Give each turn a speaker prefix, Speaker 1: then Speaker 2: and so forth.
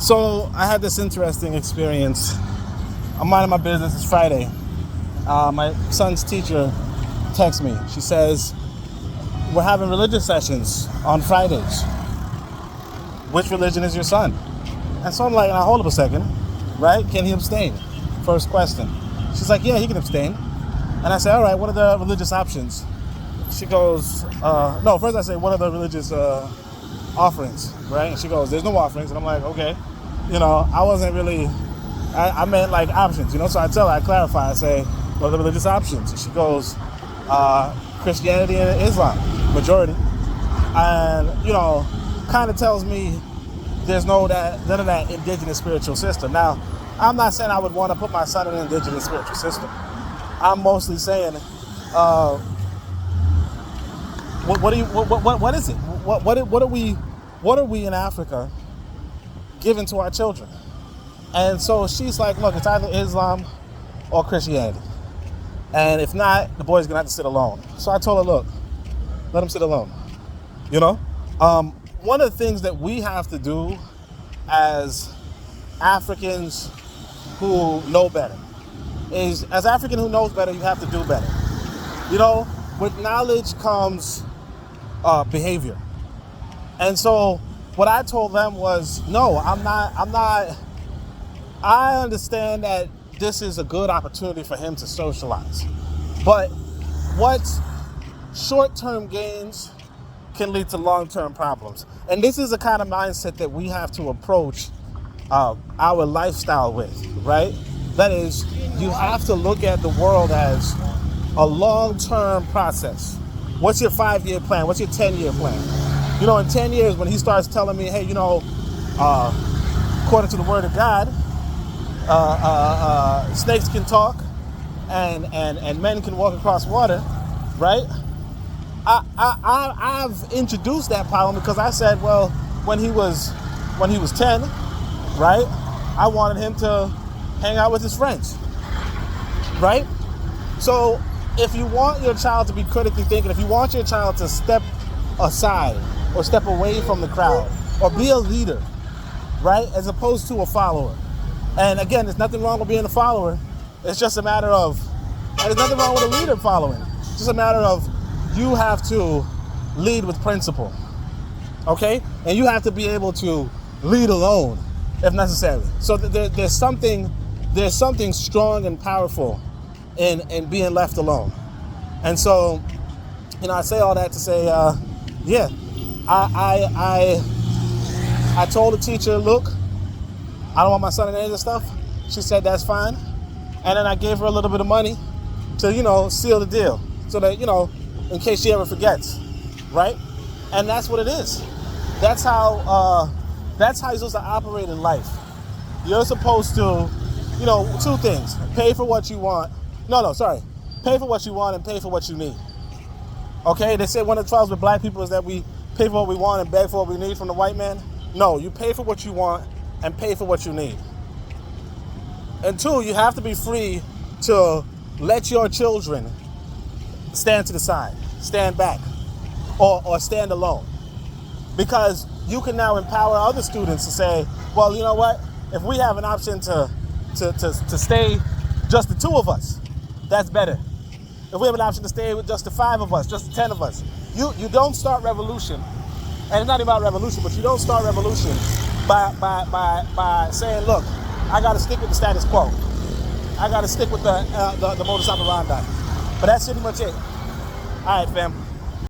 Speaker 1: So I had this interesting experience. I'm minding my business. It's Friday. My son's teacher texts me. She says, we're having religious sessions on Fridays. Which religion is your son? And so I'm like, now hold up a second, right? Can he abstain? First question. She's like, yeah, he can abstain. And I say, all right, what are the religious options? She goes, no, first I say, what are the religious offerings, right? And she goes, there's no offerings. And I'm like, okay. I wasn't really, I meant like options, so I tell her, I clarify, I say, what are the religious options? And she goes, Christianity and Islam, majority. And, kind of tells me there's none of that indigenous spiritual system. Now, I'm not saying I would want to put my son in an indigenous spiritual system. I'm mostly saying, what is it? What are we in Africa giving to our children? And so she's like, look, it's either Islam or Christianity. And if not, the boy's gonna have to sit alone. So I told her, look, let him sit alone. One of the things that we have to do as Africans who know better is, as African who knows better, you have to do better. With knowledge comes behavior. And so what I told them was, no, I'm not, I understand that this is a good opportunity for him to socialize. But what short-term gains can lead to long-term problems. And this is the kind of mindset that we have to approach our lifestyle with, right? That is, you have to look at the world as a long-term process. What's your 5-year plan? What's your 10-year plan? In 10 years, when he starts telling me, hey, according to the word of God, snakes can talk and men can walk across water, right? I've introduced that problem because I said, well, when he was 10, right, I wanted him to hang out with his friends, right? So if you want your child to be critically thinking, if you want your child to step aside or step away from the crowd or be a leader, right, as opposed to a follower. And again, there's nothing wrong with being a follower. It's just a matter of, and there's nothing wrong with a leader following. It's just a matter of, you have to lead with principle, okay? And you have to be able to lead alone, if necessary. So there's something strong and powerful in being left alone. And so, I say all that to say, yeah, I told the teacher, look, I don't want my son in any of this stuff. She said that's fine. And then I gave her a little bit of money to, seal the deal. So that, in case she ever forgets, right? And that's what it is. That's how you're supposed to operate in life. You're supposed to, two things. Pay for what you want. Pay for what you want and pay for what you need. Okay? They say one of the troubles with black people is that we pay for what we want and beg for what we need from the white man. No, you pay for what you want and pay for what you need. And two, you have to be free to let your children stand to the side, stand back, or stand alone. Because you can now empower other students to say, well, you know what? If we have an option to stay just the two of us, that's better. If we have an option to stay with just the 5 of us, just the 10 of us, you don't start revolution. And it's not about revolution, but you don't start revolution by saying, look, I got to stick with the status quo. I got to stick with the modus operandi. But that's pretty much it. All right, fam.